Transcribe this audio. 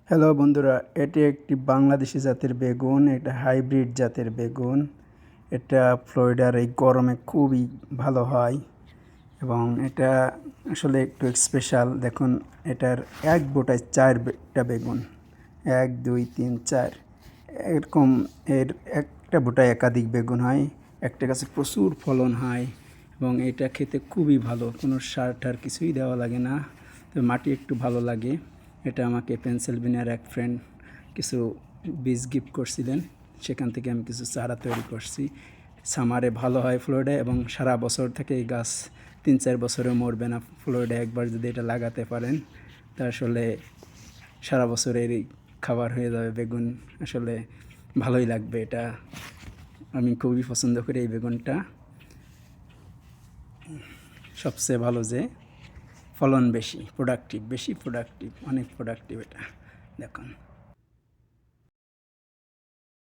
Hello বন্ধুরা, এটি একটি বাংলাদেশি জাতের বেগুন। এটা হাইব্রিড জাতের বেগুন। এটা ফ্লোরিডার এই গরমে খুবই ভালো হয় এবং এটা আসলে একটু স্পেশাল। দেখুন, এটার এক বোটায় চারটা বেগুন, 1 2 3 4 এরকম। এর একটা বোটায় একাধিক বেগুন হয়। একটা গাছে প্রচুর ফলন হয় এবং এটা খেতে খুবই ভালো। কোনো সার টার কিছুই দেওয়া লাগে না, তো মাটি একটু ভালো লাগে। এটা আমাকে পেনসিলভেনিয়ার এক ফ্রেন্ড কিছু বীজ গিফট করছিলেন, সেখান থেকে আমি কিছু চারা তৈরি করছি। সামারে ভালো হয় ফ্লোরিডায় এবং সারা বছর থেকে এই গাছ 3-4 বছরেও মরবে না। ফ্লোরিডায় একবার যদি এটা লাগাতে পারেন তা আসলে সারা বছরেরই খাবার হয়ে যাবে। বেগুন আসলে ভালোই লাগবে। এটা আমি খুবই পছন্দ করি এই বেগুনটা। সবচেয়ে ভালো যে ফলন বেশি, প্রোডাক্টিভ, বেশি প্রোডাক্টিভ, অনেক প্রোডাক্টিভ এটা। দেখুন।